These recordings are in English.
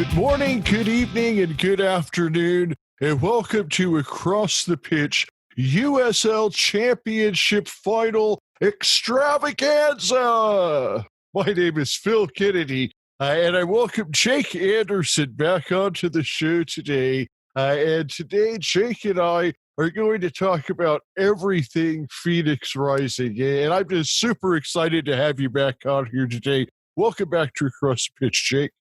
Good morning, good evening, and good afternoon, and welcome to Across the Pitch USL Championship Final Extravaganza. My name is Phil Kennedy, and I welcome Jake Anderson back onto the show today. And today, Jake and I are going to talk about everything Phoenix Rising, and I'm just super excited to have you back on here today. Welcome back to Across the Pitch, Jake.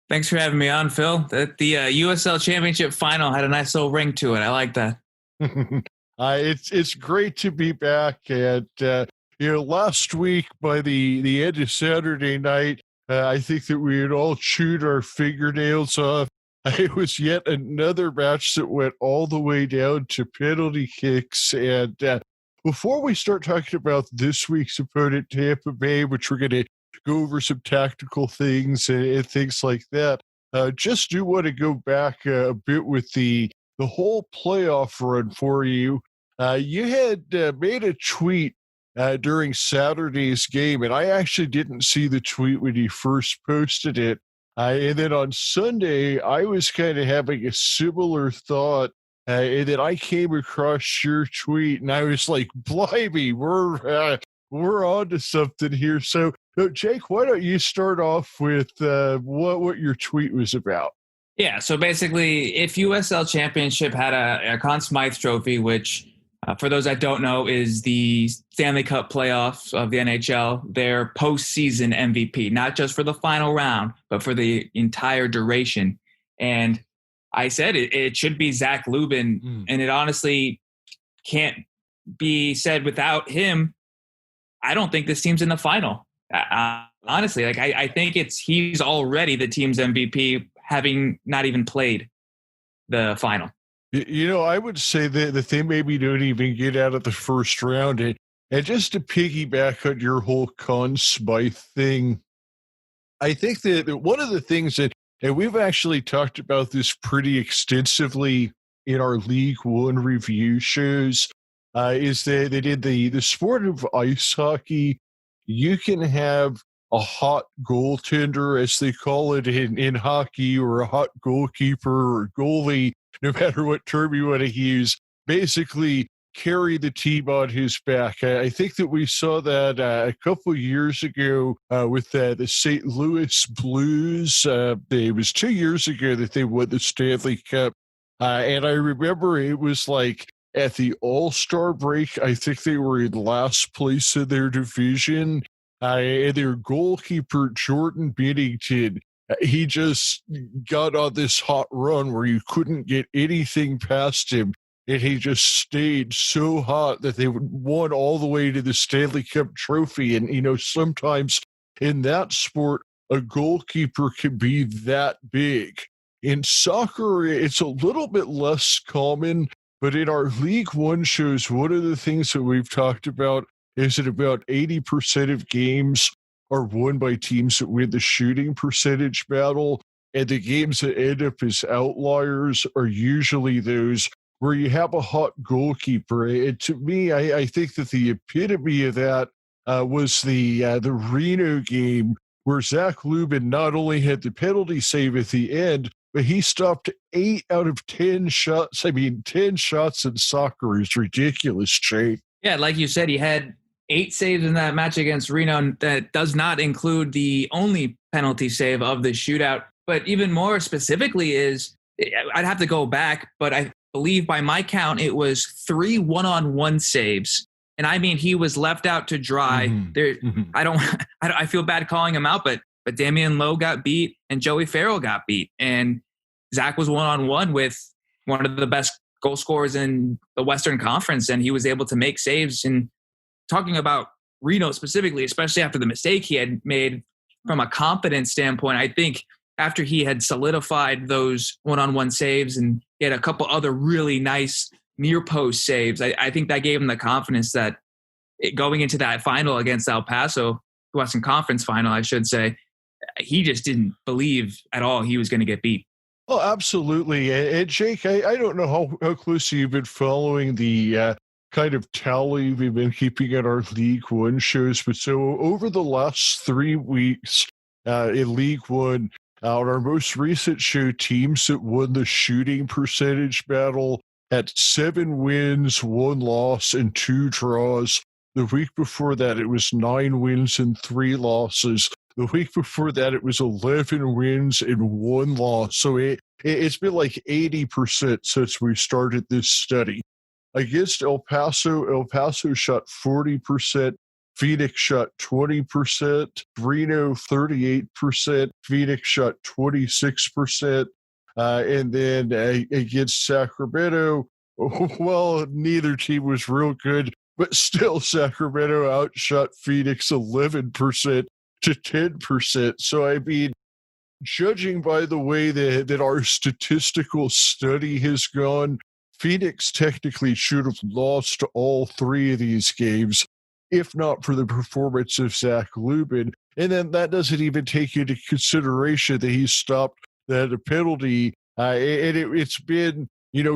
Thanks for having me on, Phil. The USL Championship Final had a nice little ring to it. I like that. It's great to be back. And, last week by the end of Saturday night, I think that we had all chewed our fingernails off. It was yet another match that went all the way down to penalty kicks. And before we start talking about this week's opponent, Tampa Bay, which we're going to go over some tactical things and things like that, just do want to go back a bit with the whole playoff run for you. You had made a tweet during Saturday's game, and I actually didn't see the tweet when you first posted it. And then on Sunday, I was kind of having a similar thought, and then I came across your tweet, and I was like, blimey, we're on to something here. So, Jake, why don't you start off with what your tweet was about? Yeah, so basically, if USL Championship had a Conn Smythe Trophy, which, for those that don't know, is the Stanley Cup playoffs of the NHL, their postseason MVP, not just for the final round, but for the entire duration. And I said it should be Zach Lubin, and it honestly can't be said without him. I don't think this team's in the final. Honestly, I think he's already the team's MVP, having not even played the final. I would say that they maybe don't even get out of the first round. And just to piggyback on your whole Conn Smythe thing, I think that one of the things that, and we've actually talked about this pretty extensively in our League One review shows, is that they did the sport of ice hockey. You can have a hot goaltender, as they call it in hockey, or a hot goalkeeper or goalie, no matter what term you want to use, basically carry the team on his back. I think that we saw that a couple years ago with the St. Louis Blues. It was 2 years ago that they won the Stanley Cup. And I remember it was like at the All-Star break, I think they were in last place in their division. And their goalkeeper, Jordan Binnington, he just got on this hot run where you couldn't get anything past him. And he just stayed so hot that they won all the way to the Stanley Cup trophy. And, sometimes in that sport, a goalkeeper can be that big. In soccer, it's a little bit less common, but in our League One shows, one of the things that we've talked about is that about 80% of games are won by teams that win the shooting percentage battle, and the games that end up as outliers are usually those where you have a hot goalkeeper. And to me, I think that the epitome of that was the Reno game, where Zach Lubin not only had the penalty save at the end, but he stopped 8 out of 10 shots. 10 shots in soccer is ridiculous, Jay. Yeah, like you said, he had 8 saves in that match against Reno, and that does not include the only penalty save of the shootout. But even more specifically I'd have to go back, but I believe by my count, it was 3 one-on-one saves. And I mean, he was left out to dry. I feel bad calling him out, but Damian Lowe got beat and Joey Farrell got beat. And Zach was one-on-one with one of the best goal scorers in the Western Conference, and he was able to make saves. And talking about Reno specifically, especially after the mistake he had made from a confidence standpoint, I think after he had solidified those one-on-one saves and he had a couple other really nice near-post saves, I think that gave him the confidence that going into that final against El Paso, Western Conference final, I should say, he just didn't believe at all he was going to get beat. Oh, absolutely. And Jake, I don't know how closely you've been following the kind of tally we've been keeping at our League One shows, but so over the last 3 weeks in League One, On our most recent show, teams that won the shooting percentage battle had 7 wins, 1 loss, and 2 draws. The week before that, it was 9 wins and 3 losses. The week before that, it was 11 wins and 1 loss. So it's been like 80% since we started this study. Against El Paso shot 40%. Phoenix shot 20%, Reno 38%, Phoenix shot 26%, and then against Sacramento, well, neither team was real good, but still Sacramento outshot Phoenix 11% to 10%. So, I mean, judging by the way that our statistical study has gone, Phoenix technically should have lost all 3 of these games if not for the performance of Zach Lubin. And then that doesn't even take into consideration that he stopped that penalty. And it's been,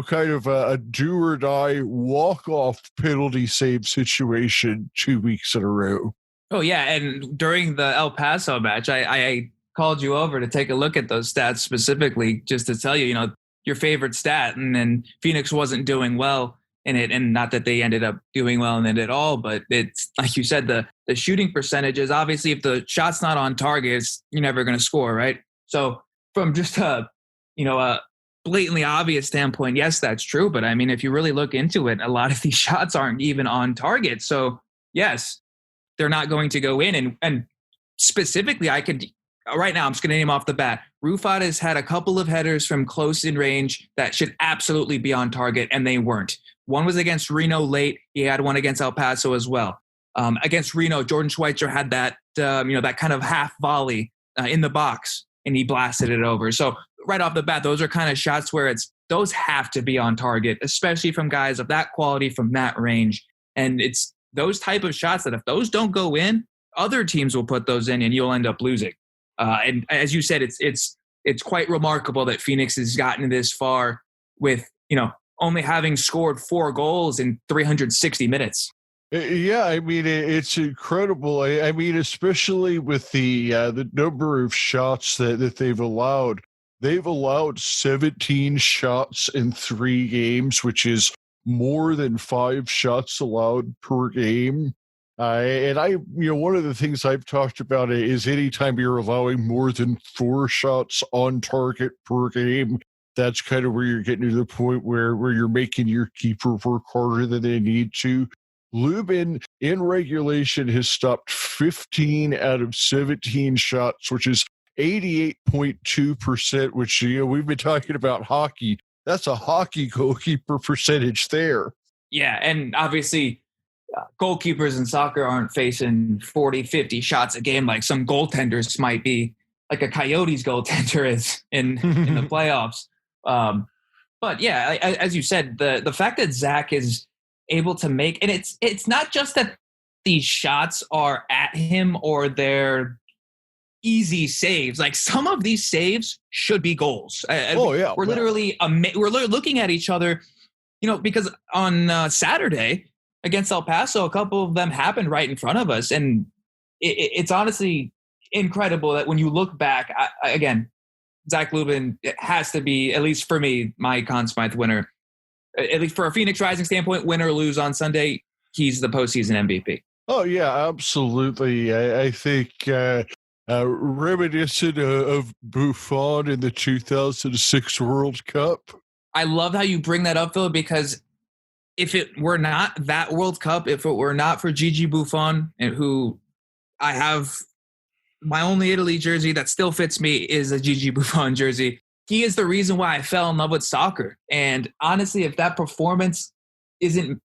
kind of a do or die walk-off penalty save situation 2 weeks in a row. Oh, yeah. And during the El Paso match, I called you over to take a look at those stats specifically just to tell you, your favorite stat. And then Phoenix wasn't doing well in it, and not that they ended up doing well in it at all, but it's like you said, the shooting percentages, obviously if the shot's not on targets, you're never going to score, right? So from just a blatantly obvious standpoint, yes, that's true. But I mean, if you really look into it, a lot of these shots aren't even on target. So yes, they're not going to go in. And specifically, right now, I'm just going to name off the bat. Rufat has had a couple of headers from close in range that should absolutely be on target, and they weren't. One was against Reno late. He had one against El Paso as well. Against Reno, Jordan Schweitzer had that, that kind of half volley in the box, and he blasted it over. So right off the bat, those are kind of shots where those have to be on target, especially from guys of that quality from that range. And it's those type of shots that if those don't go in, other teams will put those in, and you'll end up losing. And as you said, it's quite remarkable that Phoenix has gotten this far with, only having scored 4 goals in 360 minutes. Yeah, I mean, it's incredible. I mean, especially with the number of shots that they've allowed. They've allowed 17 shots in 3 games, which is more than 5 shots allowed per game. And one of the things I've talked about is anytime you're allowing more than 4 shots on target per game, that's kind of where you're getting to the point where you're making your keeper work harder than they need to. Lubin in regulation has stopped 15 out of 17 shots, which is 88.2%, which, we've been talking about hockey. That's a hockey goalkeeper percentage there. Yeah, and obviously goalkeepers in soccer aren't facing 40, 50 shots a game like some goaltenders might be, like a Coyotes goaltender is in the playoffs. But yeah, as you said, the fact that Zach is able to make, and it's not just that these shots are at him or they're easy saves. Like some of these saves should be goals. Yeah, we're literally we're looking at each other, because on Saturday against El Paso, a couple of them happened right in front of us, and it's honestly incredible that when you look back, again, Zach Lubin has to be, at least for me, my Conn Smythe winner. At least for a Phoenix Rising standpoint, win or lose on Sunday, he's the postseason MVP. Oh, yeah, absolutely. I think reminiscent of Buffon in the 2006 World Cup. I love how you bring that up, Phil, because if it were not that World Cup, if it were not for Gigi Buffon, and who I have my only Italy jersey that still fits me is a Gigi Buffon jersey. He is the reason why I fell in love with soccer. And honestly, if that performance isn't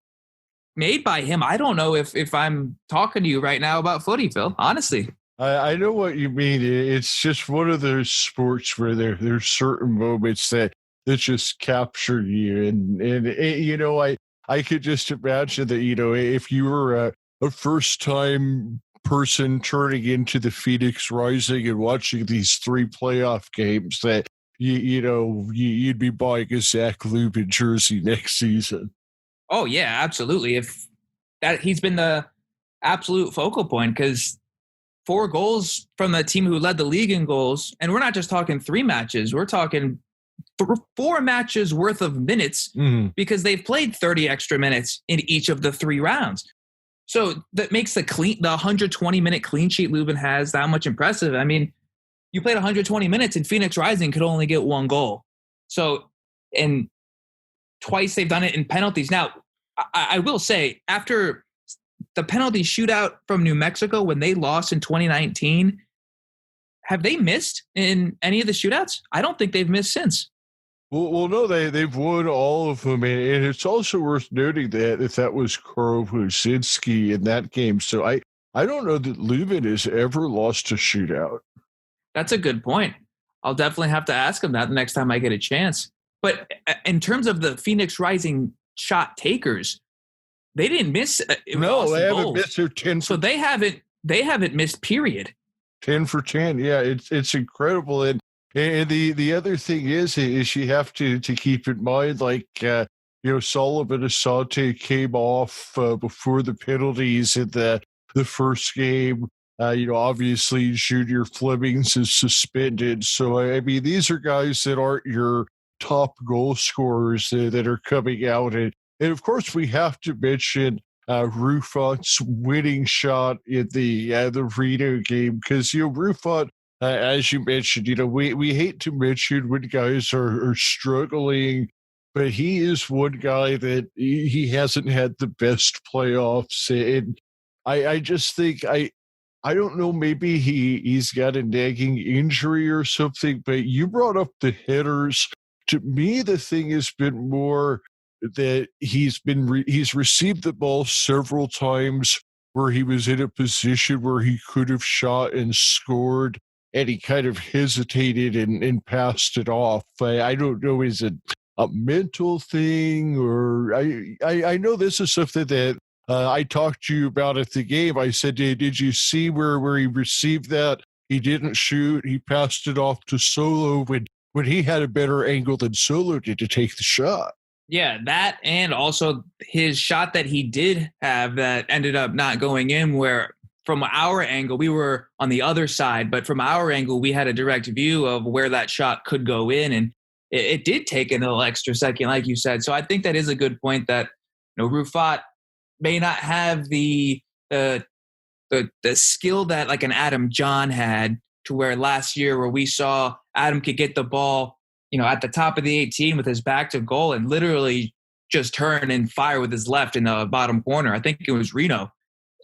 made by him, I don't know if I'm talking to you right now about footy, Phil, honestly. I know what you mean. It's just one of those sports where there's certain moments that just capture you. And I could just imagine that, if you were a first-time person turning into the Phoenix Rising and watching these 3 playoff games, that you'd be buying a Zach Lubin jersey next season. Oh yeah, absolutely. If that he's been the absolute focal point, because 4 goals from the team who led the league in goals. And we're not just talking 3 matches. We're talking 4 matches worth of minutes because they've played 30 extra minutes in each of the 3 rounds. So that makes the 120-minute clean sheet Lubin has that much impressive. I mean, you played 120 minutes and Phoenix Rising could only get 1 goal. So, and twice they've done it in penalties. Now, I will say, after the penalty shootout from New Mexico when they lost in 2019, have they missed in any of the shootouts? I don't think they've missed since. Well, no, they've won all of them, and it's also worth noting that if that was Karl Wusinski in that game, so I don't know that Lubin has ever lost a shootout. That's a good point. I'll definitely have to ask him that the next time I get a chance. But in terms of the Phoenix Rising shot takers, they didn't miss. No, they haven't missed their 10. So they haven't missed. Period. 10 for 10. Yeah, it's incredible. And the other thing is you have to keep in mind, like, Sullivan Asante came off before the penalties in the first game. Obviously Junior Flemings is suspended. So, I mean, these are guys that aren't your top goal scorers that are coming out. And of course, we have to mention Rufot's winning shot in the Reno game, because Rufot, as you mentioned, we hate to mention when guys are struggling, but he is one guy that he hasn't had the best playoffs, and I just think I don't know, maybe he's got a nagging injury or something, but you brought up the hitters. To me, the thing has been more that he's received the ball several times where he was in a position where he could have shot and scored, and he kind of hesitated and passed it off. I don't know, is it a mental thing, or I know this is something that I talked to you about at the game. I said, did you see where he received that? He didn't shoot. He passed it off to Solo when he had a better angle than Solo did to take the shot. Yeah, that, and also his shot that he did have that ended up not going in, where from our angle, we were on the other side, but from our angle, we had a direct view of where that shot could go in, and it did take a little extra second, like you said. So I think that is a good point that, Rufot may not have the skill that like an Adam John had, to where last year where we saw Adam could get the ball, at the top of the 18 with his back to goal and literally just turn and fire with his left in the bottom corner. I think it was Reno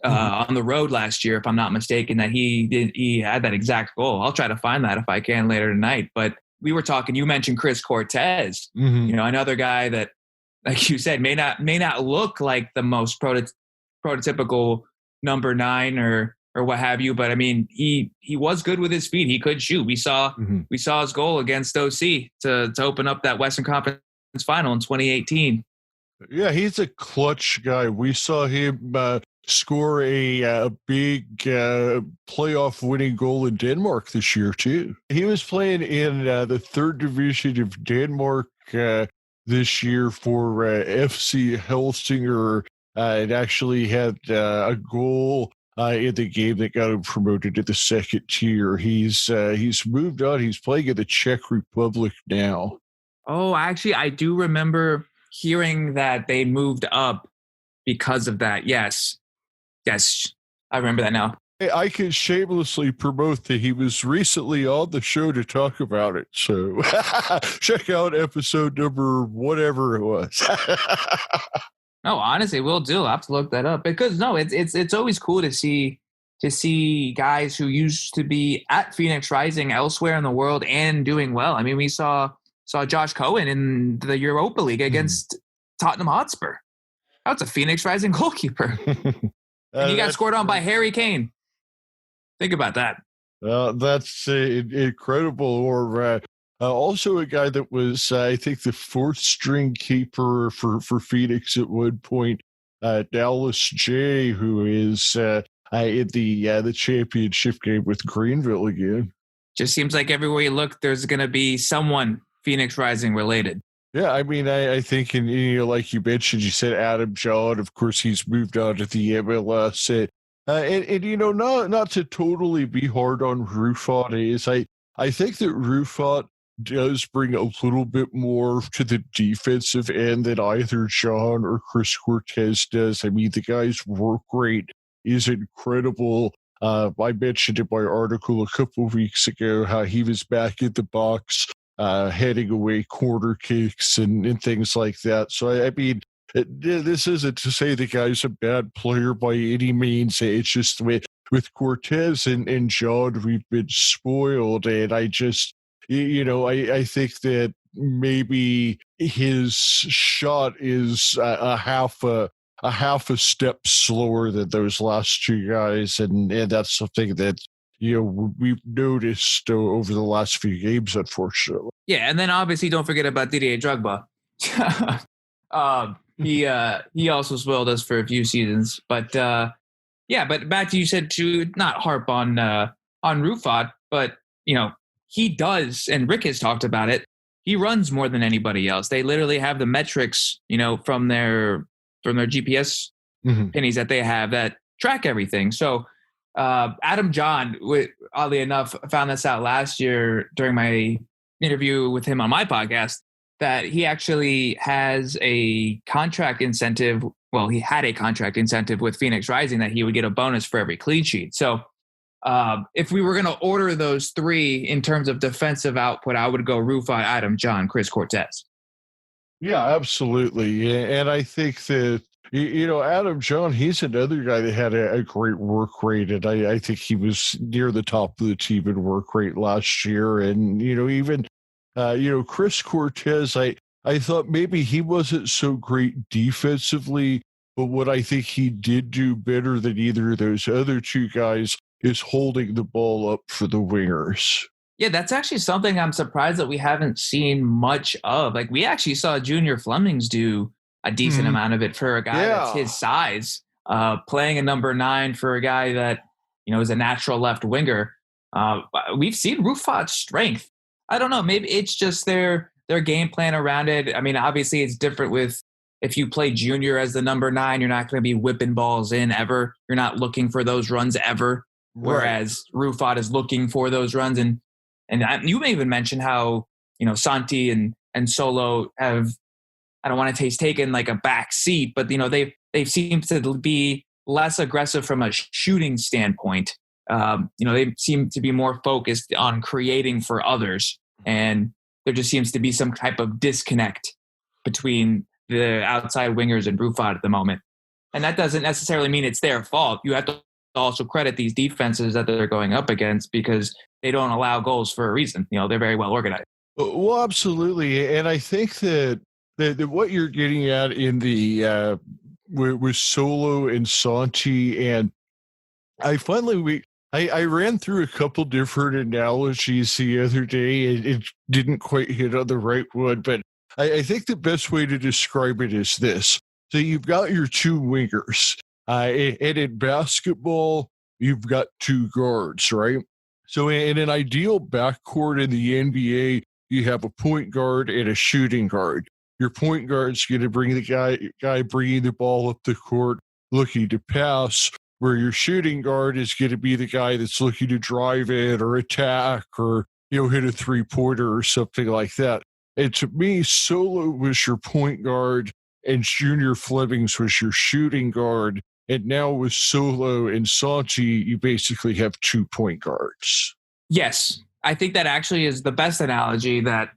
on the road last year, if I'm not mistaken, that he had that exact goal. I'll try to find that if I can later tonight. But we were talking, you mentioned Chris Cortez, another guy that, like you said, may not look like the most prototypical number 9 or what have you, but I mean, he was good with his feet. He could shoot. We saw his goal against OC to open up that Western Conference final in 2018. Yeah, he's a clutch guy. We saw him score a big playoff winning goal in Denmark this year too. He was playing in the 3rd division of Denmark this year for FC Helsinger. It actually had a goal in the game that got him promoted to the 2nd tier. He's moved on. He's playing in the Czech Republic now. Oh, actually, I do remember hearing that they moved up because of that. Yes, I remember that now. I can shamelessly promote that he was recently on the show to talk about it. So check out episode number whatever it was. No, honestly, we'll do. I'll have to look that up, because it's always cool to see guys who used to be at Phoenix Rising elsewhere in the world and doing well. I mean, we saw Josh Cohen in the Europa League against Tottenham Hotspur. That's a Phoenix Rising goalkeeper. And he got scored on by Harry Kane. Think about that. That's incredible. Or also a guy that was, I think, the 4th string keeper for Phoenix at one point, Dallas J, who is in the championship game with Greenville again. Just seems like everywhere you look, there's going to be someone Phoenix Rising related. Yeah, I mean, I think, and like you mentioned, you said Adam John. Of course, he's moved on to the MLS. And not to totally be hard on Rufat is I think that Rufat does bring a little bit more to the defensive end than either John or Chris Cortez does. I mean, the guy's work rate is incredible. I mentioned in my article a couple of weeks ago how he was back in the box, heading away corner kicks and things like that. So, I mean, this isn't to say the guy's a bad player by any means. It's just with Cortez and John, we've been spoiled. And I think that maybe his shot is a half a step slower than those last two guys, and that's something that we've noticed over the last few games, unfortunately. Yeah, and then obviously don't forget about Didier Drogba. He also spoiled us for a few seasons, but but back to you said to not harp on Rufat, but he does, and Rick has talked about it. He runs more than anybody else. They literally have the metrics, from their GPS pennies that they have that track everything. So Adam John, oddly enough, found this out last year during my interview with him on my podcast, that he actually has a contract incentive. Well, he had a contract incentive with Phoenix Rising that he would get a bonus for every clean sheet. So if we were going to order those three in terms of defensive output, I would go Rufat, Adam John, Chris Cortez. Yeah, absolutely. And I think that, Adam John, he's another guy that had a great work rate. And I think he was near the top of the team in work rate last year. And, even, Chris Cortez, I thought maybe he wasn't so great defensively, but what I think he did do better than either of those other two guys is holding the ball up for the wingers. Yeah, that's actually something I'm surprised that we haven't seen much of. Like, we actually saw Junior Flemings do a decent amount of it for a guy that's his size, playing a number 9 for a guy that, is a natural left winger. We've seen Rufat's strength. I don't know. Maybe it's just their game plan around it. I mean, obviously it's different with if you play Junior as the number 9, you're not going to be whipping balls in ever. You're not looking for those runs ever. Right. Whereas Rufat is looking for those runs. And you may even mention how, Santi and Solo have, I don't want to say taken like a back seat, but, they seem to be less aggressive from a shooting standpoint. They seem to be more focused on creating for others. And there just seems to be some type of disconnect between the outside wingers and Rufat at the moment. And that doesn't necessarily mean it's their fault. You have to also credit these defenses that they're going up against because they don't allow goals for a reason. They're very well organized. Well, absolutely. And I think that what you're getting at in the with Solo and Santi, and I ran through a couple different analogies the other day, and it didn't quite hit on the right one, but I think the best way to describe it is this. So you've got your two wingers. And in basketball, you've got two guards, right? So in an ideal backcourt in the NBA, you have a point guard and a shooting guard. Your point guard's going to bring the guy bringing the ball up the court, looking to pass, where your shooting guard is going to be the guy that's looking to drive it or attack or, hit a three-pointer or something like that. And to me, Solo was your point guard and Junior Flemings was your shooting guard. And now with Solo and Santi, you basically have 2 point guards. Yes. I think that actually is the best analogy that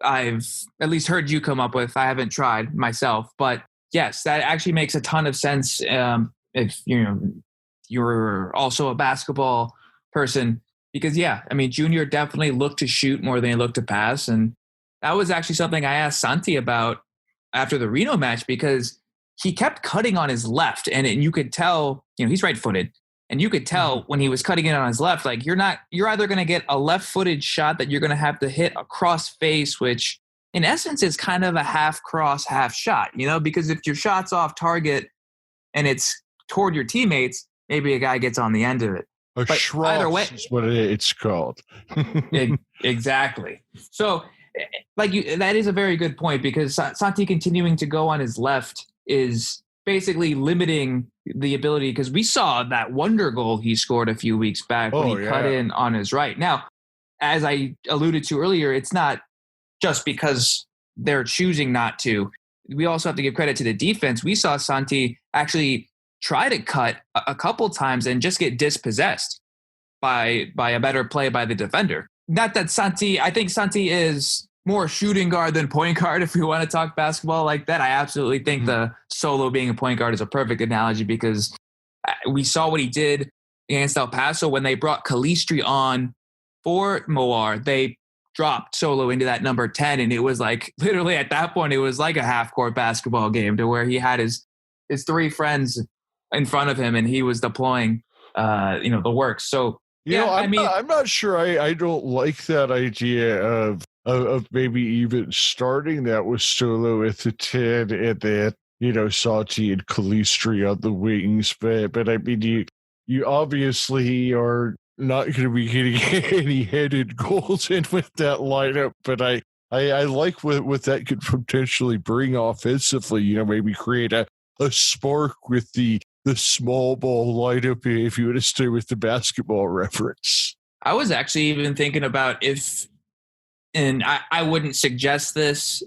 I've at least heard you come up with. I haven't tried myself, but yes, that actually makes a ton of sense. If you're also a basketball person, because Junior definitely looked to shoot more than he looked to pass. And that was actually something I asked Santi about after the Reno match, because he kept cutting on his left, and you could tell, he's right-footed, and you could tell when he was cutting in on his left, like you're either going to get a left-footed shot that you're going to have to hit across face, which in essence is kind of a half cross, half shot, because if your shot's off target and it's toward your teammates, maybe a guy gets on the end of it. But either way, is what it's called. Exactly. So that is a very good point, because Santi continuing to go on his left is basically limiting the ability, because we saw that wonder goal he scored a few weeks back when he cut in on his right. Now, as I alluded to earlier, it's not just because they're choosing not to. We also have to give credit to the defense. We saw Santi actually try to cut a couple times and just get dispossessed by a better play by the defender. Not that Santi, I think Santi is more shooting guard than point guard, if we want to talk basketball like that. I absolutely think the Solo being a point guard is a perfect analogy, because we saw what he did against El Paso when they brought Calistri on for Moar. They dropped Solo into that number 10, and it was like, literally at that point, it was like a half-court basketball game, to where he had his three friends in front of him and he was deploying the work. So I'm not sure I don't like that idea of maybe even starting that with Solo at the 10 and then Santi and Calistri on the wings, but I mean you obviously are not going to be getting any headed goals in with that lineup, but I like what that could potentially bring offensively. Maybe create a spark with the small ball lineup, if you want to stay with the basketball reference. I was actually even thinking about and I wouldn't suggest this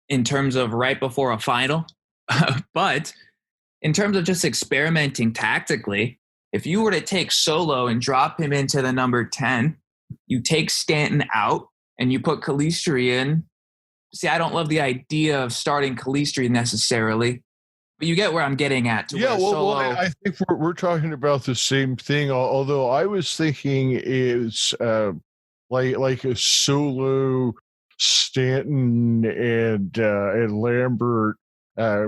in terms of right before a final, but in terms of just experimenting tactically, if you were to take Solo and drop him into the number 10, you take Stanton out and you put Calistri in. See, I don't love the idea of starting Calistri necessarily, but you get where I'm getting at. Well, I think we're talking about the same thing, although I was thinking is like a Solo, Stanton, and Lambert,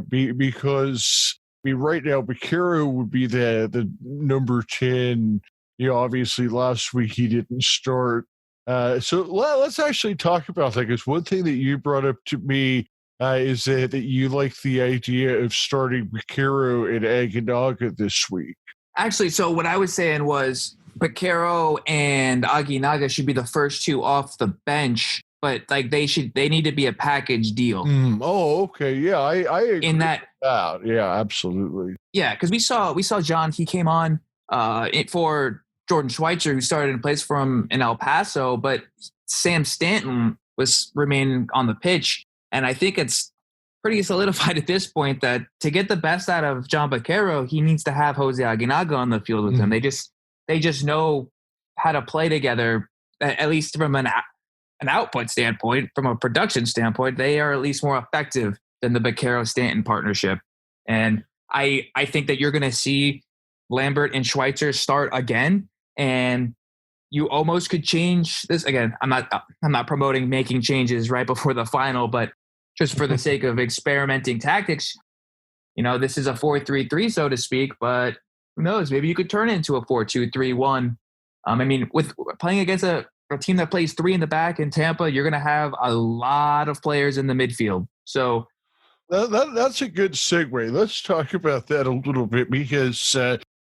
because right now Baquero would be the number 10. Obviously last week he didn't start. So let's actually talk about that, because one thing that you brought up to me is that you like the idea of starting Baquero and Aguinaga this week. Actually, so what I was saying was Baquero and Aguinaga should be the first two off the bench, but like they need to be a package deal. Oh, okay. Yeah, I agree in that. With that. Yeah, absolutely. Yeah, because we saw John. He came on for Jordan Schweitzer, who started in place for him in El Paso, but Sam Stanton was remaining on the pitch. And I think it's pretty solidified at this point that to get the best out of John Baquero, he needs to have Jose Aguinaga on the field with him. They just know how to play together, at least from an output standpoint. From a production standpoint, they are at least more effective than the Baquero-Stanton partnership. And I think that you're going to see Lambert and Schweitzer start again, and you almost could change this again. I'm not promoting making changes right before the final, but just for the sake of experimenting tactics, this is a 4-3-3, so to speak, but who knows? Maybe you could turn it into a 4-2-3-1. I mean, with playing against a team that plays 3 in the back in Tampa, you're going to have a lot of players in the midfield. So that's a good segue. Let's talk about that a little bit, because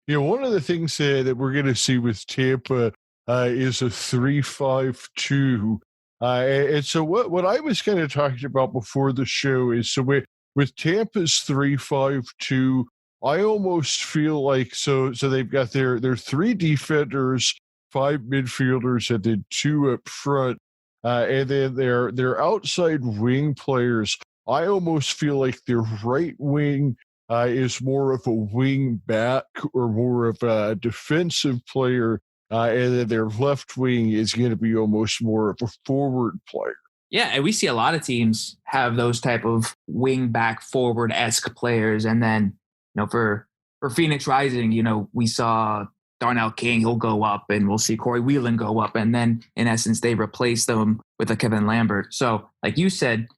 one of the things that we're going to see with Tampa is a 3-5-2. And so what I was kind of talking about before the show is, so with Tampa's 3-5-2, I almost feel like so they've got their 3 defenders, 5 midfielders, and then 2 up front, and then their outside wing players. I almost feel like their right wing is more of a wing back or more of a defensive player, and then their left wing is going to be almost more of a forward player. Yeah, and we see a lot of teams have those type of wing back forward-esque players. And then, for Phoenix Rising, we saw Darnell King, he'll go up, and we'll see Corey Whelan go up. And then, in essence, they replace them with a Kevin Lambert. So, like you said,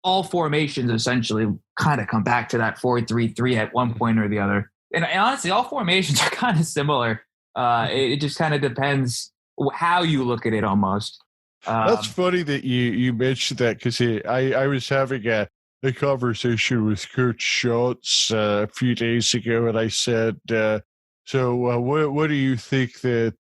all formations essentially kind of come back to that 4-3-3 at one point or the other. And honestly, all formations are kind of similar. It just kind of depends how you look at it almost. That's funny that you mentioned that, because I was having a conversation with Coach Schultz a few days ago, and I said, so what do you think that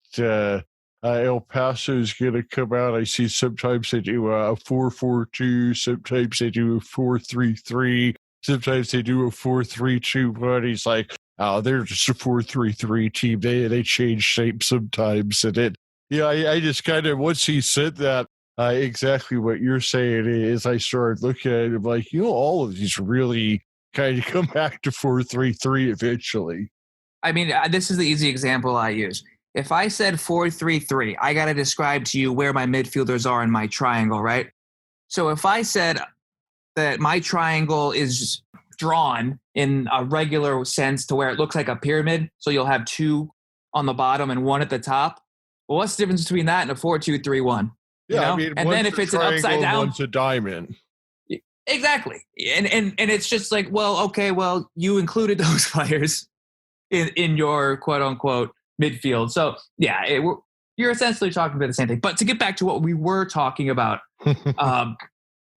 El Paso is going to come out? I see sometimes they do a 4-4-2, sometimes they do a 4-3-3. sometimes they do a 4-3-2, but he's like, oh, they're just a 4-3-3 team. They change shape sometimes. And I just kind of, once he said that, exactly what you're saying is I started looking at it like, all of these really kind of come back to 4-3-3 eventually. I mean, this is the easy example I use. If I said 4-3-3, I got to describe to you where my midfielders are in my triangle, right? So if I said that my triangle is drawn in a regular sense to where it looks like a pyramid, so you'll have two on the bottom and one at the top. Well, what's the difference between that and a 4-2-3-1? Yeah, I mean, and then if it's an upside down, one's a diamond. Exactly. And it's just like, well, okay, well, you included those players in your quote unquote midfield. So yeah, you're essentially talking about the same thing. But to get back to what we were talking about,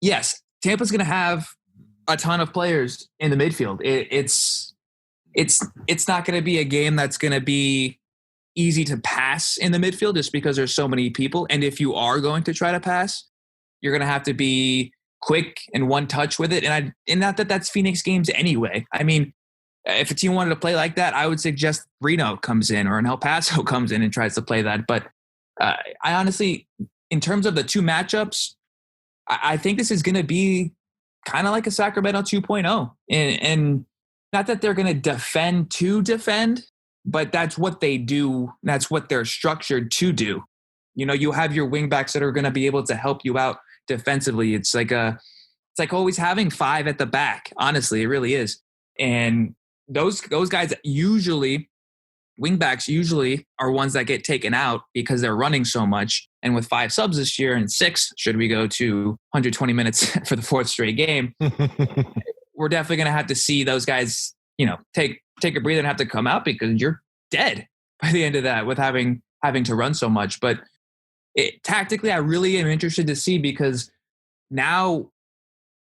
yes, Tampa's going to have a ton of players in the midfield. It's not going to be a game that's going to be easy to pass in the midfield just because there's so many people. And if you are going to try to pass, you're going to have to be quick and one touch with it. And not that that's Phoenix games anyway. I mean, if a team wanted to play like that, I would suggest Reno comes in or an El Paso comes in and tries to play that. But I honestly, in terms of the two matchups, I think this is going to be kind of like a Sacramento 2.0. And not that they're going to defend, but that's what they do. That's what they're structured to do. You have your wingbacks that are going to be able to help you out defensively. It's like always having five at the back. Honestly, it really is. And those guys usually, wingbacks usually are ones that get taken out because they're running so much. And with 5 subs this year and 6, should we go to 120 minutes for the 4th straight game, we're definitely going to have to see those guys, take a breather and have to come out because you're dead by the end of that with having to run so much. But tactically, I really am interested to see because now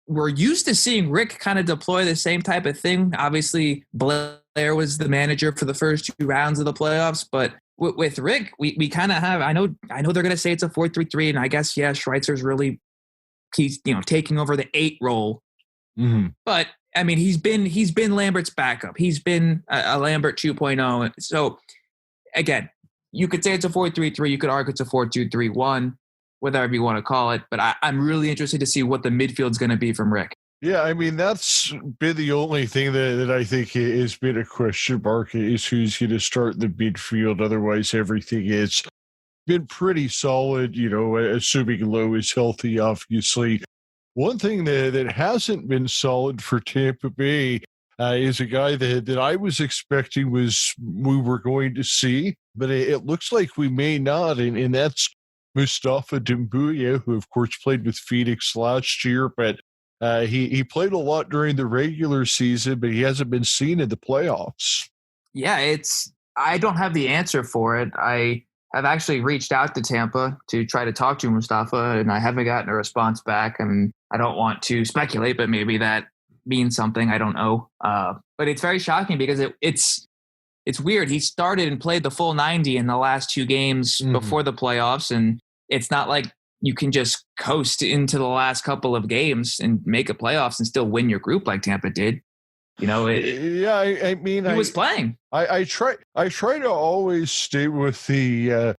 we're used to seeing Rick kind of deploy the same type of thing. Obviously, Blair was the manager for the first 2 rounds of the playoffs, but with Rick, we kind of have. I know they're going to say it's a 4-3-3, and I guess Schweitzer's really he's taking over the 8 role. Mm-hmm. But I mean, he's been Lambert's backup. He's been a Lambert 2.0. So again, you could say it's a 4-3-3. You could argue it's a 4-2-3-1. Whatever you want to call it. But I'm really interested to see what the midfield's going to be from Rick. Yeah, I mean, that's been the only thing that I think has been a question mark is who's going to start the midfield. Otherwise, everything has been pretty solid, assuming Lowe is healthy, obviously. One thing that hasn't been solid for Tampa Bay is a guy that I was expecting we were going to see, but it looks like we may not, and that's Mustafa Doumbouya, who of course played with Phoenix last year, but he played a lot during the regular season, but he hasn't been seen in the playoffs. Yeah, I don't have the answer for it. I have actually reached out to Tampa to try to talk to Mustafa, and I haven't gotten a response back. I mean, I don't want to speculate, but maybe that means something. I don't know. But it's very shocking because it's weird. He started and played the full 90 in the last 2 games before the playoffs, and it's not like you can just coast into the last couple of games and make a playoffs and still win your group like Tampa did. I mean, he was playing. I try to always stay with the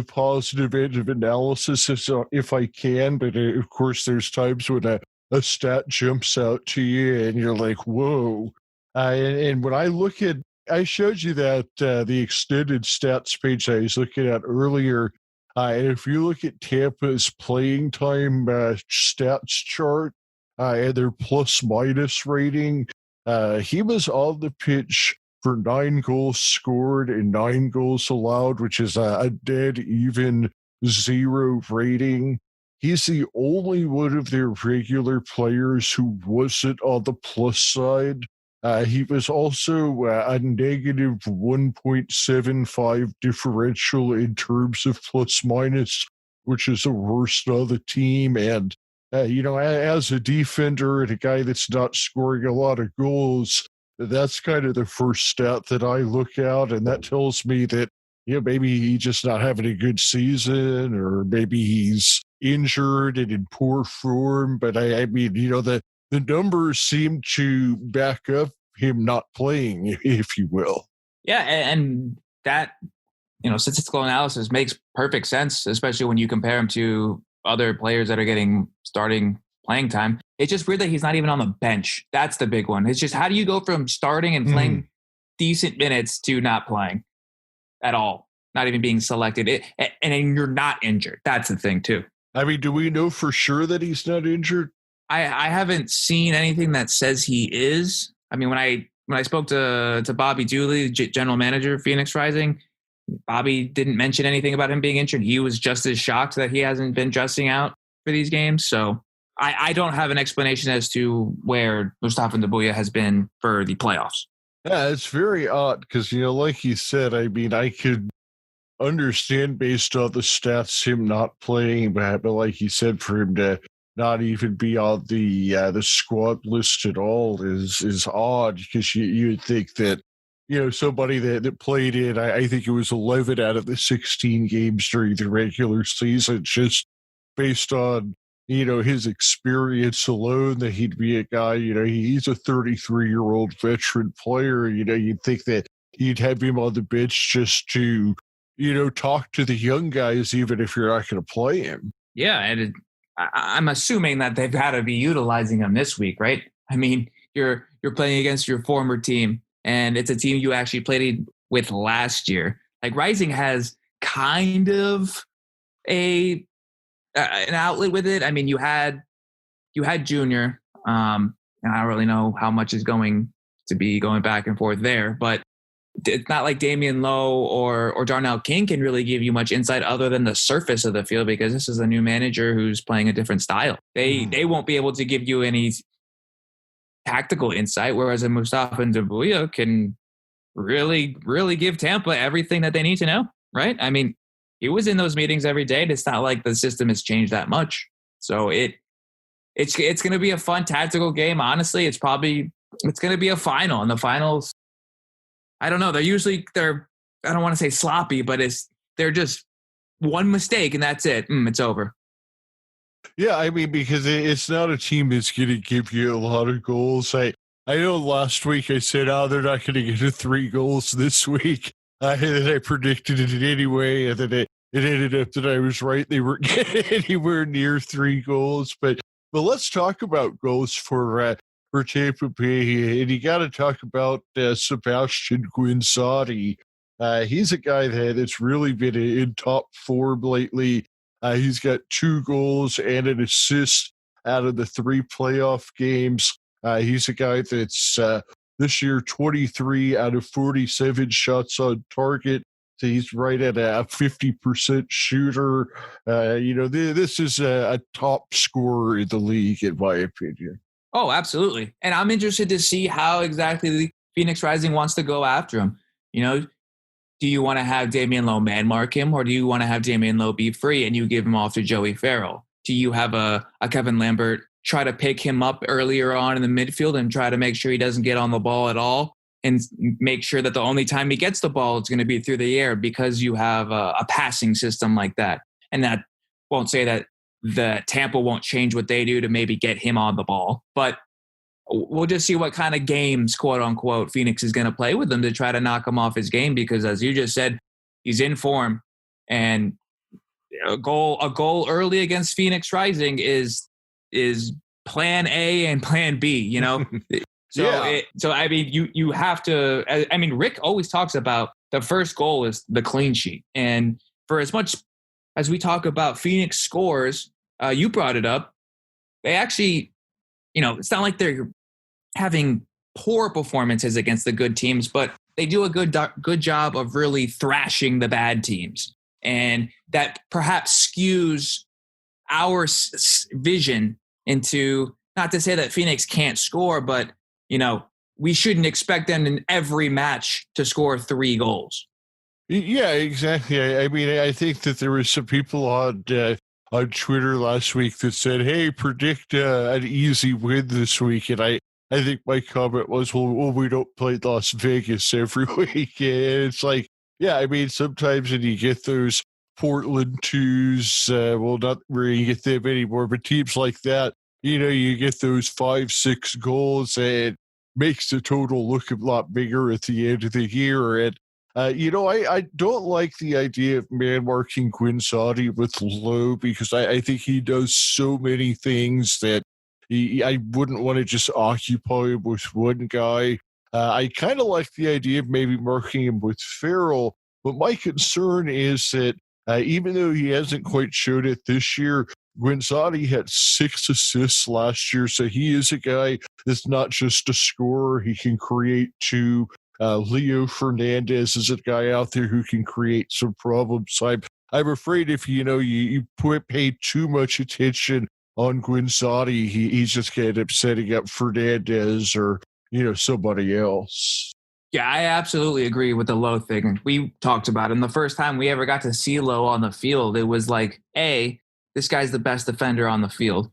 positive end of analysis if I can, but of course there's times when a stat jumps out to you and you're like, whoa. And when I look at, I showed you that the extended stats page I was looking at earlier. And if you look at Tampa's playing time stats chart and their plus-minus rating, he was on the pitch for 9 goals scored and 9 goals allowed, which is a dead even 0 rating. He's the only one of their regular players who wasn't on the plus side. He was also a negative 1.75 differential in terms of plus minus, which is the worst of the team. And, as a defender and a guy that's not scoring a lot of goals, that's kind of the first stat that I look at. And that tells me that, maybe he's just not having a good season, or maybe he's injured and in poor form. But I mean, the the numbers seem to back up him not playing, if you will. Yeah, and that, statistical analysis makes perfect sense, especially when you compare him to other players that are getting starting playing time. It's just weird that he's not even on the bench. That's the big one. It's just, how do you go from starting and playing decent minutes to not playing at all, not even being selected, and you're not injured? That's the thing too. I mean, do we know for sure that he's not injured? I haven't seen anything that says he is. I mean, when I spoke to Bobby Dooley, general manager of Phoenix Rising, Bobby didn't mention anything about him being injured. He was just as shocked that he hasn't been dressing out for these games. So I don't have an explanation as to where Mustafa Ndabuya has been for the playoffs. Yeah, it's very odd because, like you said, I mean, I could understand based on the stats him not playing, but like you said, for him to not even be on the squad list at all is odd, because you would think that somebody that played in, I think it was 11 out of the 16 games during the regular season, just based on his experience alone, that he'd be a guy. He's a 33-year-old veteran player. You'd think that you'd have him on the bench just to talk to the young guys, even if you're not going to play him. Yeah, and I'm assuming that they've got to be utilizing him this week, right? I mean, you're playing against your former team, and it's a team you actually played with last year. Like, Rising has kind of an outlet with it. I mean, you had Junior, and I don't really know how much is going to be going back and forth there, but it's not like Damian Lowe or Darnell King can really give you much insight other than the surface of the field, because this is a new manager who's playing a different style. They won't be able to give you any tactical insight, whereas a Mustafa Ndabuya can really, really give Tampa everything that they need to know, right? I mean, he was in those meetings every day. It's not like the system has changed that much. So it's going to be a fun tactical game. Honestly, it's going to be a final, and the finals, I don't know. I don't want to say sloppy, but they're just one mistake and that's it. It's over. Yeah, I mean, because it's not a team that's going to give you a lot of goals. I know last week I said, they're not going to get to 3 goals this week. And I predicted it anyway, and then it ended up that I was right. They weren't getting anywhere near 3 goals. But let's talk about goals for Tampa Bay, and you got to talk about Sebastian Guinzotti. He's a guy that's really been in top form lately. He's got 2 goals and an assist out of the 3 playoff games. He's a guy that's this year 23 out of 47 shots on target. So he's right at a 50% shooter. This is a top scorer in the league, in my opinion. Oh, absolutely. And I'm interested to see how exactly the Phoenix Rising wants to go after him. Do you want to have Damian Lowe man mark him, or do you want to have Damian Lowe be free and you give him off to Joey Farrell? Do you have a Kevin Lambert try to pick him up earlier on in the midfield and try to make sure he doesn't get on the ball at all, and make sure that the only time he gets the ball is going to be through the air, because you have a passing system like that? And that won't say that the Tampa won't change what they do to maybe get him on the ball, but we'll just see what kind of games, quote unquote, Phoenix is going to play with him to try to knock him off his game. Because as you just said, he's in form, and a goal early against Phoenix Rising is plan A and plan B, So, yeah. I mean, you have to, I mean, Rick always talks about the first goal is the clean sheet. And for as much as we talk about Phoenix scores, you brought it up, they actually, it's not like they're having poor performances against the good teams, but they do a good job of really thrashing the bad teams. And that perhaps skews our vision into, not to say that Phoenix can't score, but, we shouldn't expect them in every match to score 3 goals. Yeah, exactly. I mean, I think that there were some people on Twitter last week that said, "Hey, predict an easy win this week," and I think my comment was, "Well, we don't play Las Vegas every week." And it's like, yeah, I mean, sometimes when you get those Portland twos, not where you get them anymore, but teams like that, you get those 5, 6 goals and makes the total look a lot bigger at the end of the year. And, I don't like the idea of man marking Quinn Soddy with Lowe because I think he does so many things that I wouldn't want to just occupy him with one guy. I kind of like the idea of maybe marking him with Farrell, but my concern is that even though he hasn't quite showed it this year, Guinzotti had 6 assists last year, so he is a guy that's not just a scorer. He can create too. Leo Fernandez is a guy out there who can create some problems. I'm afraid if you pay too much attention on Guinzotti, he's just going to end up setting up Fernandez or somebody else. Yeah, I absolutely agree with the Lowe thing. We talked about it. And the first time we ever got to see Lowe on the field, it was like, A, this guy's the best defender on the field.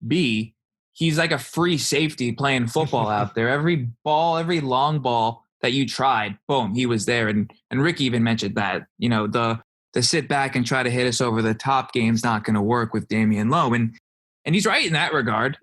B, he's like a free safety playing football out there. Every long ball that you tried, boom, he was there. And Rick even mentioned that, the sit back and try to hit us over the top game's not going to work with Damian Lowe. And he's right in that regard.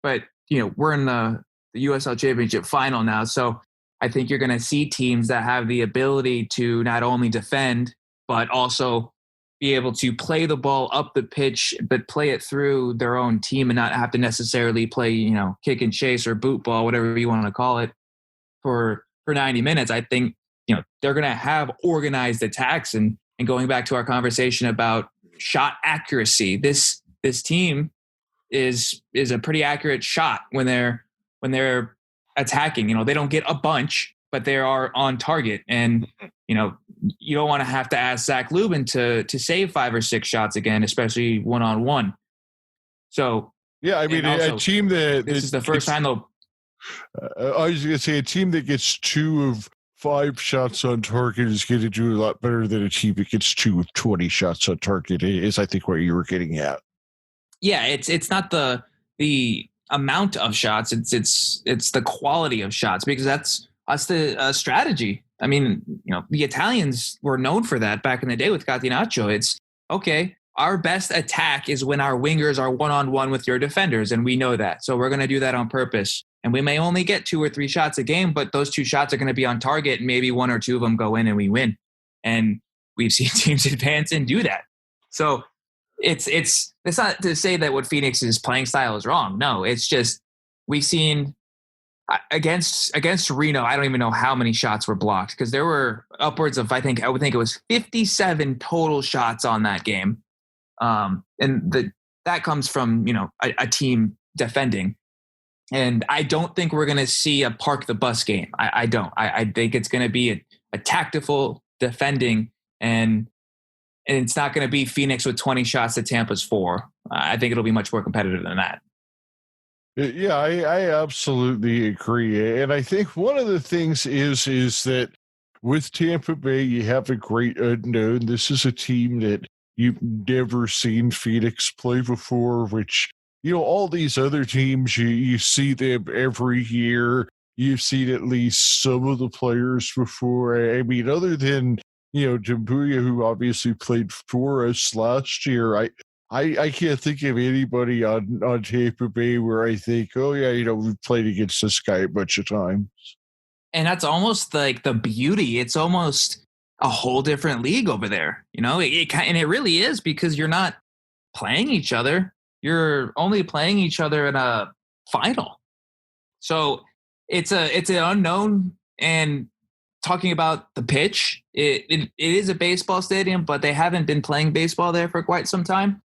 But, we're in the USL Championship final now. So I think you're going to see teams that have the ability to not only defend, but also be able to play the ball up the pitch, but play it through their own team and not have to necessarily play, kick and chase or boot ball, whatever you want to call it, for 90 minutes. I think, they're going to have organized attacks. And going back to our conversation about shot accuracy, this team is a pretty accurate shot when they're attacking. They don't get a bunch, but they are on target. And, you don't want to have to ask Zach Lubin to save 5 or 6 shots again, especially one-on-one. So, yeah, I mean, a team that this is the first time they'll. I was going to say a team that gets 2 of 5 shots on target is going to do a lot better than a team that gets 2 of 20 shots on target. Is I think what you were getting at. Yeah, it's not the amount of shots. It's the quality of shots, because that's the strategy. I mean, the Italians were known for that back in the day with Catenaccio. It's okay. Our best attack is when our wingers are one-on-one with your defenders, and we know that. So we're going to do that on purpose. And we may only get 2 or 3 shots a game, but those 2 shots are going to be on target, and maybe 1 or 2 of them go in and we win. And we've seen teams advance and do that. So it's not to say that what Phoenix's playing style is wrong. No, it's just we've seen against Reno, I don't even know how many shots were blocked, because there were upwards of, I would think it was 57 total shots on that game. And that comes from, a team defending. And I don't think we're going to see a park the bus game. I don't. I think it's going to be a tactical defending, and it's not going to be Phoenix with 20 shots to Tampa's 4. I think it'll be much more competitive than that. Yeah, I absolutely agree. And I think one of the things is that with Tampa Bay, you have a great unknown. This is a team that you've never seen Phoenix play before, which, all these other teams, you see them every year. You've seen at least some of the players before. I mean, other than, Dumbuya, who obviously played for us last year, I can't think of anybody on Tampa Bay where I think, oh, yeah, we've played against this guy a bunch of times. And that's almost like the beauty. It's almost a whole different league over there. And it really is, because you're not playing each other. You're only playing each other in a final. So it's an unknown. And talking about the pitch, it is a baseball stadium, but they haven't been playing baseball there for quite some time.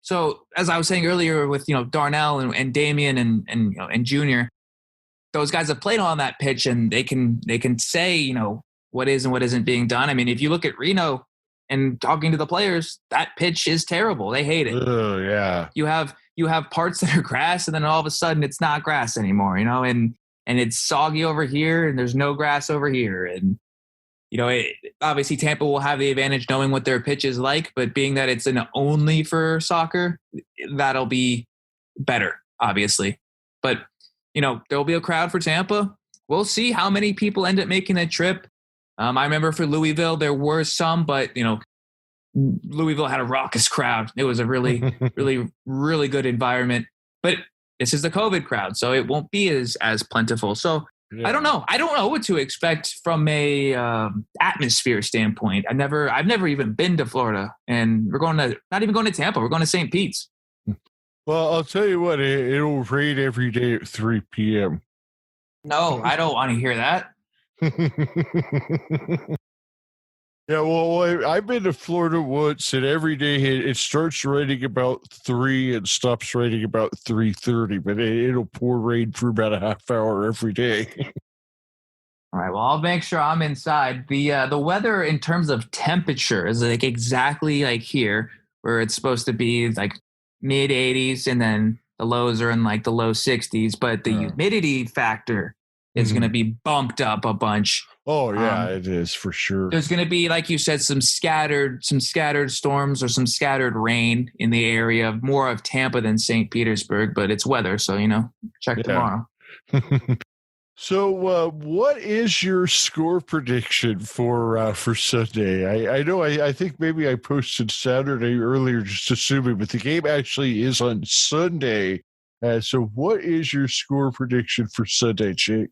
So as I was saying earlier with, Darnell and Damian and Junior, those guys have played on that pitch, and they can say, what is and what isn't being done. I mean, if you look at Reno and talking to the players, that pitch is terrible. They hate it. Oh, yeah. You have parts that are grass, and then all of a sudden it's not grass anymore, and it's soggy over here and there's no grass over here. And, obviously Tampa will have the advantage knowing what their pitch is like, but being that it's an only for soccer, that'll be better, obviously. But, there'll be a crowd for Tampa. We'll see how many people end up making that trip. I remember for Louisville, there were some, but, Louisville had a raucous crowd. It was a really, really, really good environment. but this is the COVID crowd, so it won't be as plentiful. So Yeah. I don't know. I don't know what to expect from a atmosphere standpoint. I've never even been to Florida, and we're not even going to Tampa. We're going to St. Pete's. Well, I'll tell you what, it'll rain every day at 3 p.m. No, I don't want to hear that. Yeah, well, I've been to Florida once, and every day it starts raining about 3 and stops raining about 3:30, but it'll pour rain for about a half hour every day. All right. Well, I'll make sure I'm inside. The weather in terms of temperature is like exactly like here, where it's supposed to be like mid 80s, and then the lows are in like the low 60s. But the humidity factor is going to be bumped up a bunch. Oh yeah, it is for sure. There's going to be, like you said, some scattered storms or some scattered rain in the area, more of Tampa than St. Petersburg. But it's weather, so check tomorrow. So, what is your score prediction for Sunday? I know I think maybe I posted Saturday earlier, just assuming, but the game actually is on Sunday. So, what is your score prediction for Sunday, Jake?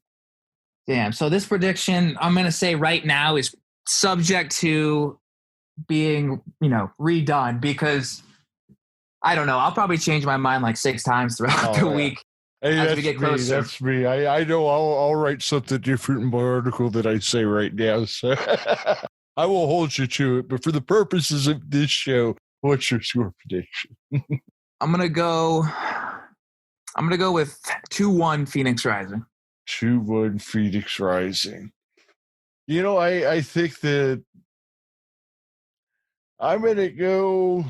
Damn. So this prediction, I'm going to say right now, is subject to being, redone, because I don't know. I'll probably change my mind like 6 times throughout the week. Hey, as we get closer. That's me. I know I'll write something different in my article that I say right now. So I will hold you to it. But for the purposes of this show, what's your score prediction? I'm gonna go with 2-1 Phoenix Rising. 2-1 Phoenix Rising. I think that I'm gonna go.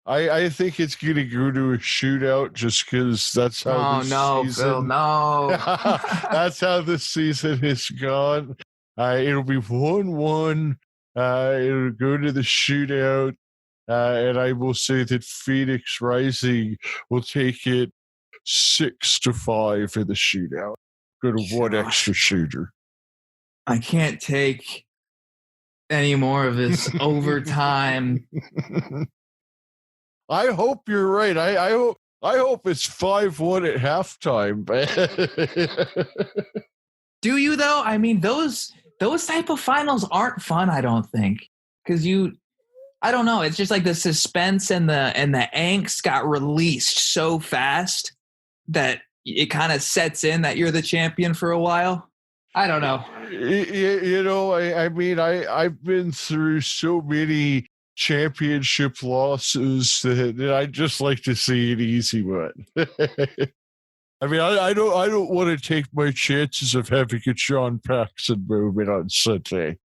I think it's going to go to a shootout just because that's how season. Phil, no. That's how this season has gone. It'll be 1-1. It'll go to the shootout. And I will say that Phoenix Rising will take it 6-5 in the shootout. Go to one extra shooter. I can't take any more of this overtime. I hope you're right. I hope it's 5-1 at halftime. Do you though? I mean, those type of finals aren't fun, I don't think. Because I don't know. It's just like the suspense and the angst got released so fast that it kind of sets in that you're the champion for a while. I don't know. I mean, I've been through so many championship losses that I just like to see an easy one. I mean, I don't want to take my chances of having a John Paxson moment on Sunday.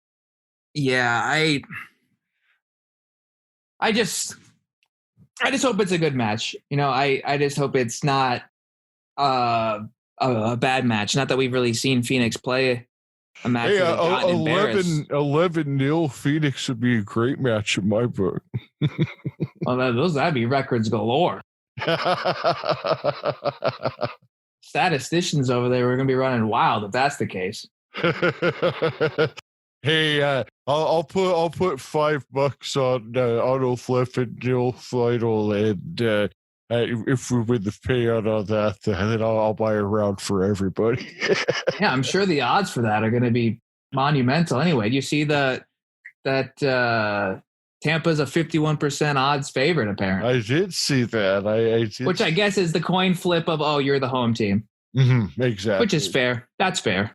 Yeah, I just hope it's a good match. I just hope it's not a bad match. Not that we've really seen Phoenix play a match. Hey, 11-0 Phoenix would be a great match in my book. Well, that'd be records galore. Statisticians over there are going to be running wild if that's the case. Hey, I'll put $5 on $11-0 final, and if we win the payout on that, then I'll buy a round for everybody. Yeah, I'm sure the odds for that are going to be monumental. Anyway, do you see that Tampa's a 51% odds favorite, apparently? I did see that. I did. Which I guess is the coin flip of, you're the home team. Mm-hmm, exactly. Which is fair. That's fair.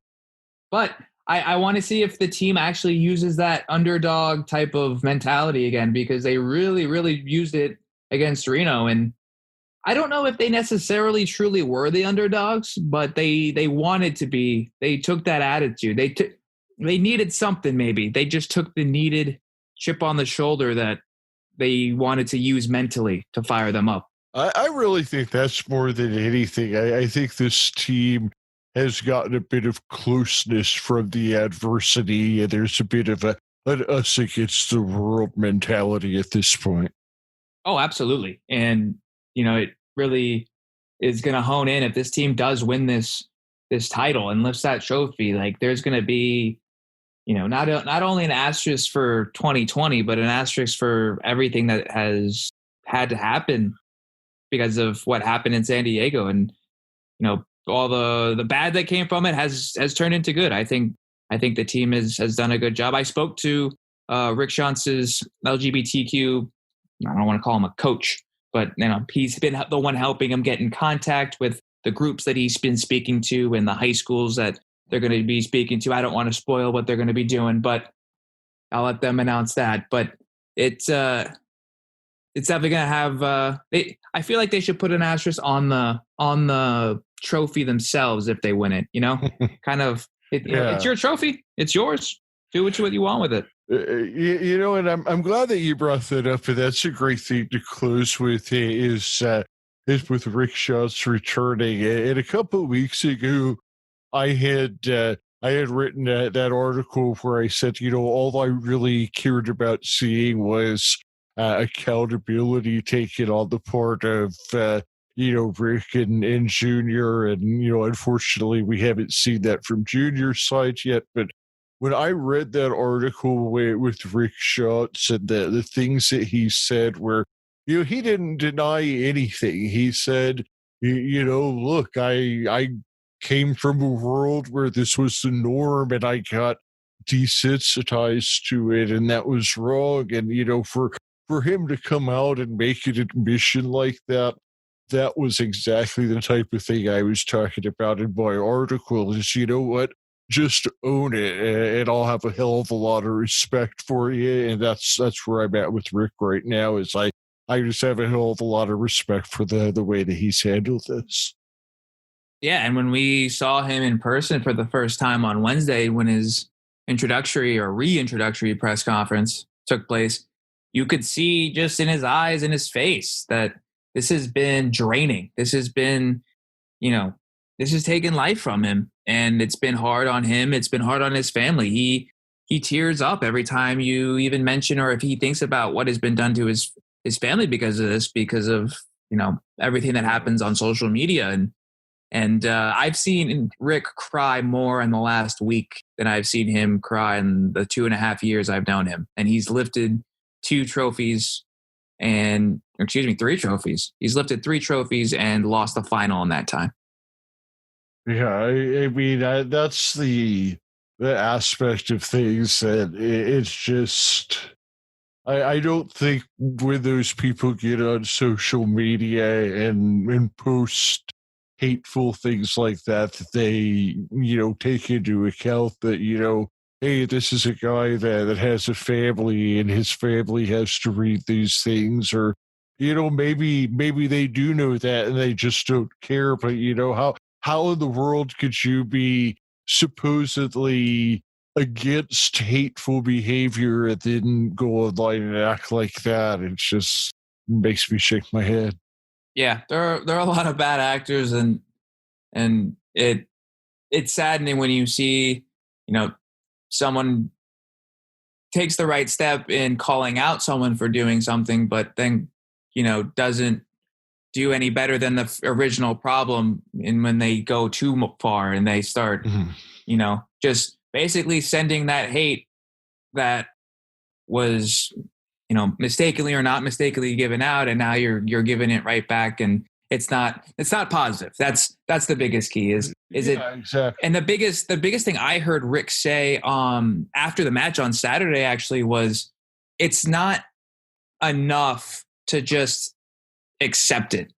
But I want to see if the team actually uses that underdog type of mentality again, because they really, really used it against Reno. And I don't know if they necessarily truly were the underdogs, but they wanted to be. They took that attitude. They needed something, maybe. They just took the needed chip on the shoulder that they wanted to use mentally to fire them up. I really think that's more than anything. I think this team has gotten a bit of closeness from the adversity, and there's a bit of an us against the world mentality at this point. Oh, absolutely. And, it really is going to hone in if this team does win this title and lifts that trophy. Like, there's going to be, not only an asterisk for 2020, but an asterisk for everything that has had to happen because of what happened in San Diego, and all the bad that came from it has turned into good. I think the team has done a good job. I spoke to Rick Shantz's LGBTQ. I don't want to call him a coach, but he's been the one helping him get in contact with the groups that he's been speaking to and the high schools that they're going to be speaking to. I don't want to spoil what they're going to be doing, but I'll let them announce that. But it's definitely going to have. I feel like they should put an asterisk on the trophy themselves if they win it. Kind of. It's your trophy. It's yours. Do what you want with it. And I'm glad that you brought that up. And that's a great thing to close with. Is with Rick Schutz returning. And a couple of weeks ago, I had written that article where I said, all I really cared about seeing was accountability taken on the part of Rick and Junior, and unfortunately we haven't seen that from Junior's side yet. But when I read that article with Rick Schutz and the things that he said, where he didn't deny anything. He said, look, I came from a world where this was the norm, and I got desensitized to it, and that was wrong. And for him to come out and make an admission like that was exactly the type of thing I was talking about in my article. Is what? Just own it, and I'll have a hell of a lot of respect for you. And that's where I'm at with Rick right now. Is I just have a hell of a lot of respect for the way that he's handled this. Yeah, and when we saw him in person for the first time on Wednesday, when his introductory or reintroductory press conference took place, you could see just in his eyes and his face that this has been draining. This has been, this has taken life from him, and it's been hard on him. It's been hard on his family. He tears up every time you even mention, or if he thinks about what has been done to his family because of this, because of, everything that happens on social media. And I've seen Rick cry more in the last week than I've seen him cry in the 2.5 years I've known him. And he's lifted 3 trophies. He's lifted 3 trophies and lost the final in that time. Yeah, I mean, that's the aspect of things that it's just, I don't think when those people get on social media and post hateful things like that they, take into account that, hey, this is a guy that has a family and his family has to read these things, or, maybe they do know that and they just don't care. But, how in the world could you be supposedly against hateful behavior and then go online and act like that? It just makes me shake my head. Yeah, there are a lot of bad actors, and it's saddening when you see, someone takes the right step in calling out someone for doing something, but then, doesn't do any better than the original problem. And when they go too far and they start, just basically sending that hate that was, mistakenly or not mistakenly given out, and now you're giving it right back, and it's not positive. That's the biggest key. Is it exactly? And the biggest thing I heard Rick say after the match on Saturday actually was, it's not enough to just accept it.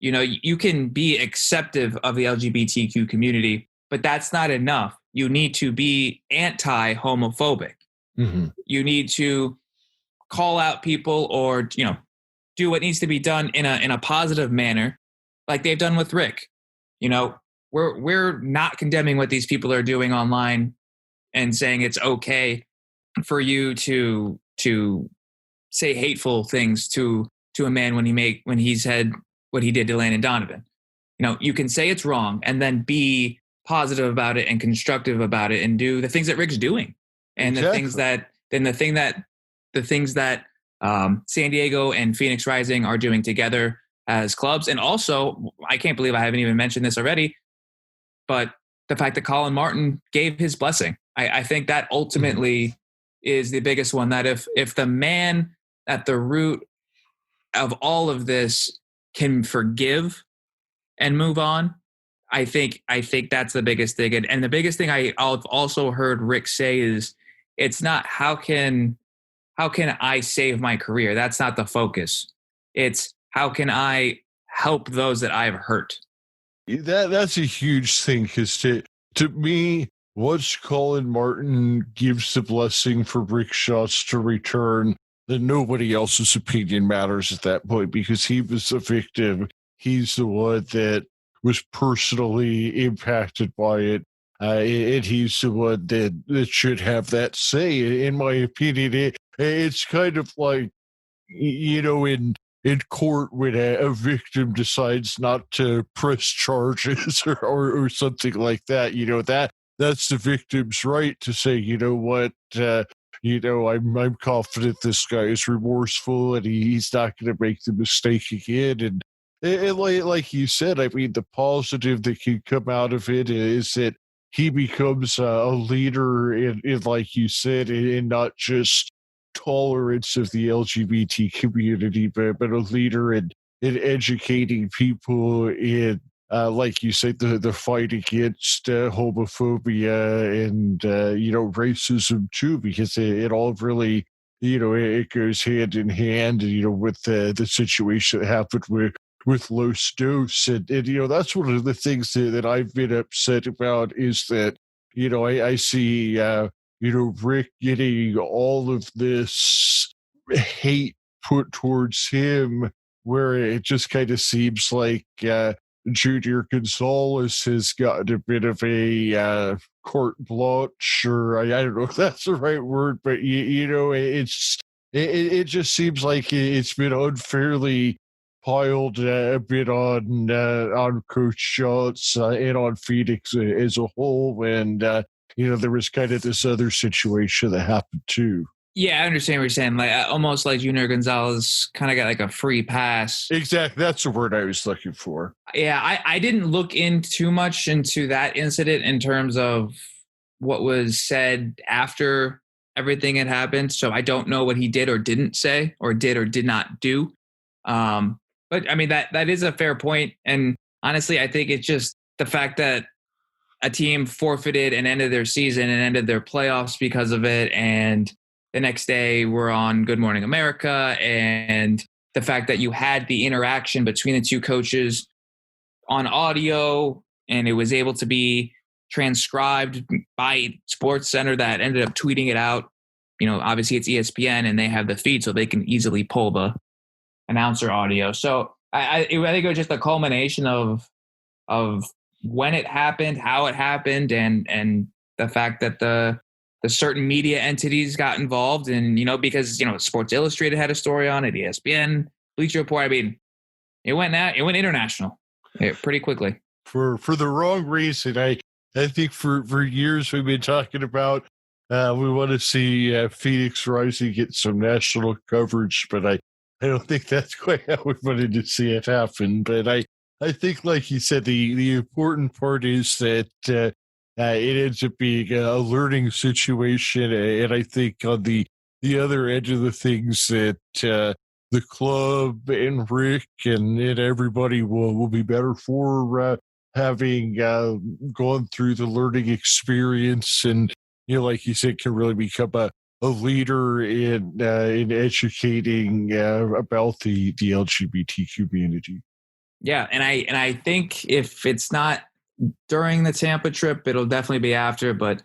You can be acceptive of the LGBTQ community, but that's not enough. You need to be anti-homophobic. Mm-hmm. You need to call out people, or do what needs to be done in a positive manner, like they've done with Rick. We're not condemning what these people are doing online and saying it's okay for you to say hateful things to a man when he said what he did to Landon Donovan. You can say it's wrong and then be positive about it and constructive about it and do the things that Rick's doing, and exactly. the things that San Diego and Phoenix Rising are doing together as clubs. And also, I can't believe I haven't even mentioned this already, but the fact that Colin Martin gave his blessing. I think that ultimately is the biggest one, that if the man at the root of all of this can forgive and move on. I think that's the biggest thing. And the biggest thing I've also heard Rick say is it's not how can I save my career? That's not the focus. It's how can I help those that I've hurt? That's a huge thing, because to me, once Colin Martin gives the blessing for Rick Shots to return, then nobody else's opinion matters at that point, because he was the victim. He's the one that was personally impacted by it. And he's the one that should have that say. In my opinion, it's kind of like, in court when a victim decides not to press charges or something like that, that's the victim's right to say, what, I'm confident this guy is remorseful and he's not going to make the mistake again. And like you said, I mean, the positive that can come out of it is that he becomes a leader in, like you said, in not just tolerance of the LGBT community, but a leader in educating people in, like you said, the fight against homophobia and, racism too, because it all really, it goes hand in hand, with the situation that happened with Los Dos. And that's one of the things that I've been upset about is that, I see, Rick getting all of this hate put towards him, where it just kind of seems like Junior Gonzalez has gotten a bit of a carte blanche, or I don't know if that's the right word, but it just seems like it's been unfairly piled a bit on Coach Shots and on Phoenix as a whole, and there was kind of this other situation that happened too. Yeah, I understand what you're saying. Like almost like Junior Gonzalez kind of got like a free pass. Exactly, that's the word I was looking for. Yeah, I didn't look in too much into that incident in terms of what was said after everything had happened. So I don't know what he did or didn't say, or did or did not do. But I mean, that is a fair point. And honestly, I think it's just the fact that a team forfeited and ended their season and ended their playoffs because of it. And the next day we're on Good Morning America. And the fact that you had the interaction between the two coaches on audio, and it was able to be transcribed by Sports Center that ended up tweeting it out. Obviously it's ESPN and they have the feed, so they can easily pull the announcer audio. So I think it was just a culmination of when it happened, how it happened, and the fact that the certain media entities got involved, and because Sports Illustrated had a story on it, ESPN, Bleacher Report. I mean, it went international pretty quickly for the wrong reason. I think for years we've been talking about we want to see Phoenix Rising get some national coverage, but I don't think that's quite how we wanted to see it happen. But I think, like you said, the important part is that it ends up being a learning situation. And I think on the other end of the things that the club and Rick and everybody will be better for having gone through the learning experience, and like you said, can really become a leader in educating about the LGBT community. Yeah, and I think if it's not during the Tampa trip, it'll definitely be after. But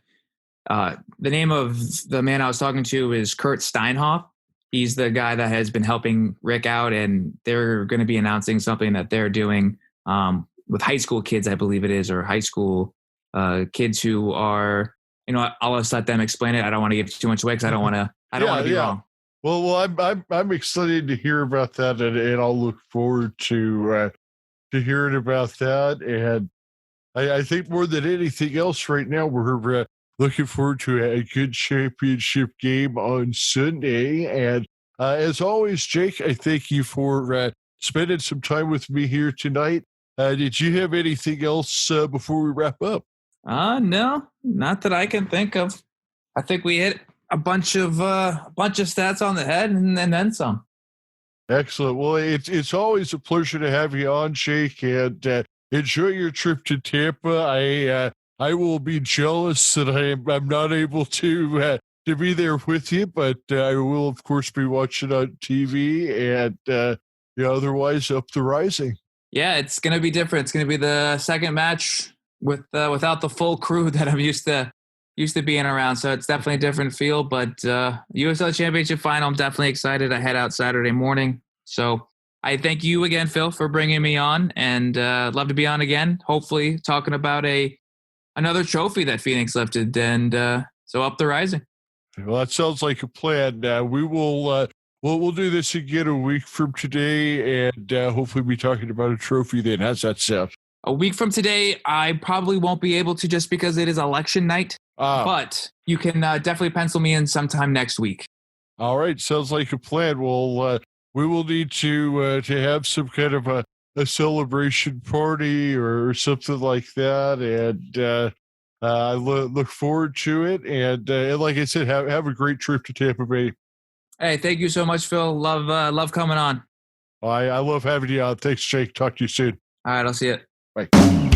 the name of the man I was talking to is Kurt Steinhoff. He's the guy that has been helping Rick out, and they're going to be announcing something that they're doing with high school kids, I believe it is, or high school kids who are, I'll just let them explain it. I don't want to give too much away because I don't want to be wrong. Well, I'm excited to hear about that, and I'll look forward to hearing about that. And I think more than anything else right now, we're looking forward to a good championship game on Sunday. And as always, Jake, I thank you for spending some time with me here tonight. Did you have anything else before we wrap up? No, not that I can think of. I think we hit a bunch of stats on the head and then some. Excellent. Well, it's always a pleasure to have you on, Jake, and enjoy your trip to Tampa. I will be jealous that I'm not able to be there with you, but I will of course be watching on TV and otherwise up the rising. Yeah, it's going to be different. It's going to be the second match without the full crew that I'm used to being around. So it's definitely a different feel. But USL Championship final, I'm definitely excited. I head out Saturday morning. So I thank you again, Phil, for bringing me on, and love to be on again. Hopefully, talking about another trophy that Phoenix lifted, and so up the rising. Well, that sounds like a plan. We will. We'll do this again a week from today, and hopefully be talking about a trophy then. How's that sound? A week from today, I probably won't be able to just because it is election night. But you can definitely pencil me in sometime next week. All right, sounds like a plan. Well, we will need to have some kind of a celebration party or something like that, and I look forward to it. And like I said, have a great trip to Tampa Bay. Hey, thank you so much, Phil. Love coming on. I love having you on. Thanks, Jake. Talk to you soon. All right, I'll see you. Bye.